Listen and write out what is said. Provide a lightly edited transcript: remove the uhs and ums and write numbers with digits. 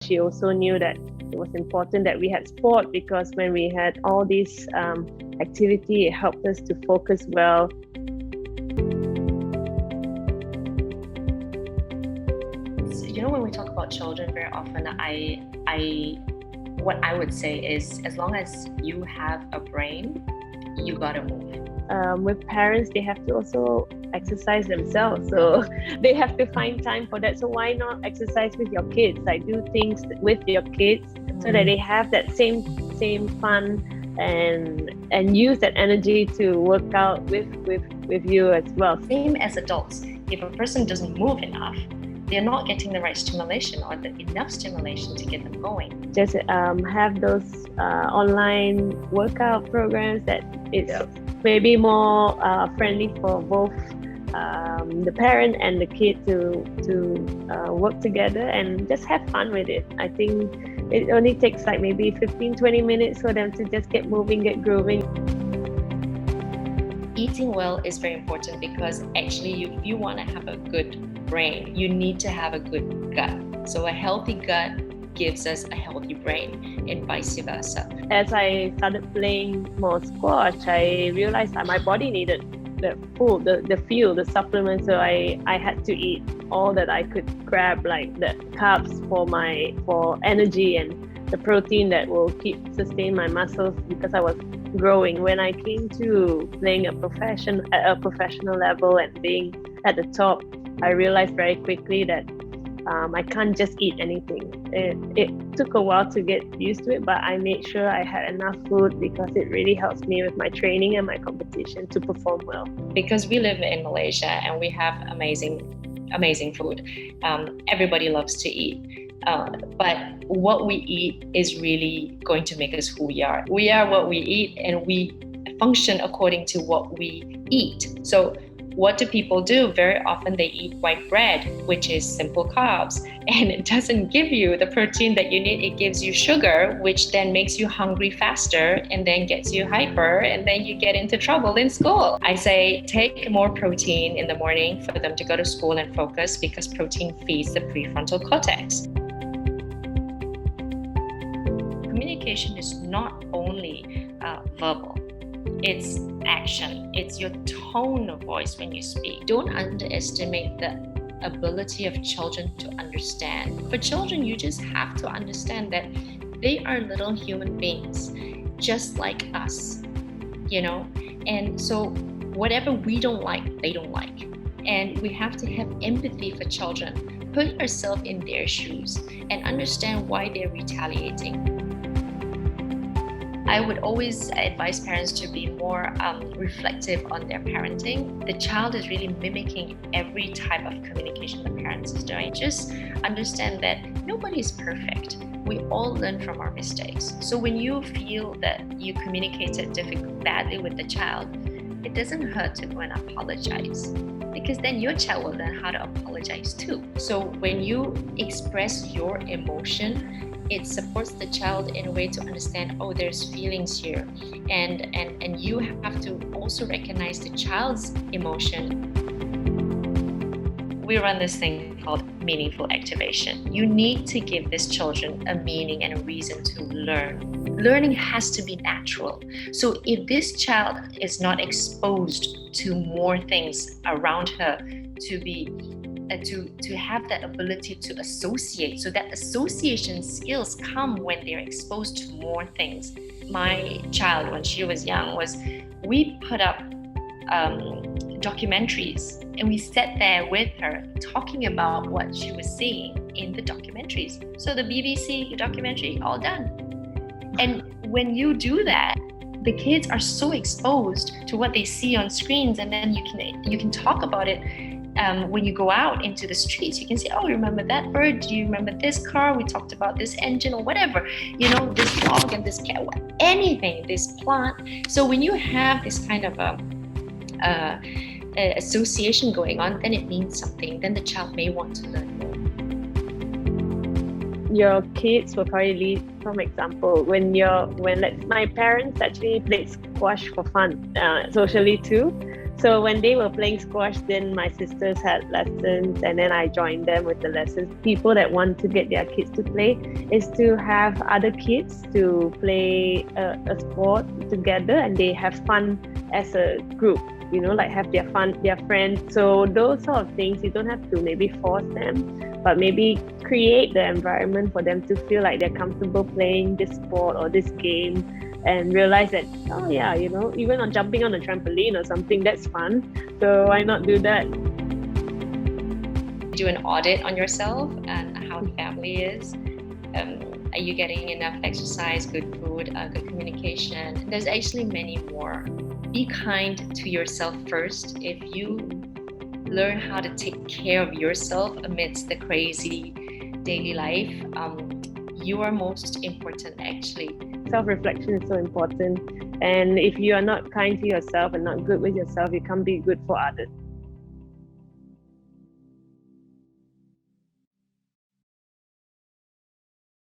she also knew that it was important that we had sport, because when we had all these activity, it helped us to focus well. You know, when we talk about children, very often what I would say is, as long as you have a brain, you gotta move. With parents, they have to also exercise themselves, so they have to find time for that. So why not exercise with your kids? Like, do things with your kids so that they have that same fun and use that energy to work out with you as well. Same as adults, if a person doesn't move enough, they're not getting the right stimulation or enough stimulation to get them going. Just have those online workout programs that it's maybe more friendly for both the parent and the kid to work together and just have fun with it. I think it only takes like maybe 15-20 minutes for them to just get moving, get grooving. Eating well is very important, because actually if you want to have a good brain, you need to have a good gut. So a healthy gut gives us a healthy brain, and vice versa. As I started playing more squash, I realized that my body needed the food, the fuel, the supplements. So I had to eat all that I could grab, like the carbs for energy and the protein that will sustain my muscles, because I was growing. When I came to playing at a professional level and being at the top, I realized very quickly that I can't just eat anything. It took a while to get used to it, but I made sure I had enough food, because it really helps me with my training and my competition to perform well. Because we live in Malaysia and we have amazing food. Everybody loves to eat. But what we eat is really going to make us who we are. We are what we eat, and we function according to what we eat. So what do people do? Very often they eat white bread, which is simple carbs, and it doesn't give you the protein that you need. It gives you sugar, which then makes you hungry faster and then gets you hyper, and then you get into trouble in school. I say take more protein in the morning for them to go to school and focus, because protein feeds the prefrontal cortex. Communication is not only verbal. It's action. It's your tone of voice when you speak. Don't underestimate the ability of children to understand. For children, you just have to understand that they are little human beings, just like us, you know? And so whatever we don't like, they don't like. And we have to have empathy for children. Put yourself in their shoes and understand why they're retaliating. I would always advise parents to be more reflective on their parenting. The child is really mimicking every type of communication the parents is doing. Just understand that nobody is perfect. We all learn from our mistakes. So when you feel that you communicated badly with the child, it doesn't hurt to go and apologize, because then your child will learn how to apologize too. So when you express your emotion, it supports the child in a way to understand, oh, there's feelings here. And you have to also recognize the child's emotion. We run this thing called meaningful activation. You need to give these children a meaning and a reason to learn. Learning has to be natural. So if this child is not exposed to more things around her, to have that ability to associate, so that association skills come when they're exposed to more things. My child, when she was young, we put up documentaries, and we sat there with her talking about what she was seeing in the documentaries. So the BBC documentary, all done. And when you do that, the kids are so exposed to what they see on screens, and then you can talk about it. When you go out into the streets, you can say, oh, remember that bird? Do you remember this car? We talked about this engine or whatever, this dog and this cat, anything, this plant. So when you have this kind of association going on, then it means something. Then the child may want to learn more. Your kids will probably lead from example. When my parents actually played squash for fun, socially too. So when they were playing squash, then my sisters had lessons, and then I joined them with the lessons. People that want to get their kids to play is to have other kids to play a sport together, and they have fun as a group. You know, like have their fun, their friends. So those sort of things, you don't have to maybe force them, but maybe create the environment for them to feel like they're comfortable playing this sport or this game, and realize that, oh yeah, you know, even on jumping on a trampoline or something, that's fun. So why not do that? Do an audit on yourself and how the family is. Are you getting enough exercise, good food, good communication? There's actually many more. Be kind to yourself first. If you learn how to take care of yourself amidst the crazy daily life, you are most important actually. Self-reflection is so important. And if you are not kind to yourself and not good with yourself, you can't be good for others.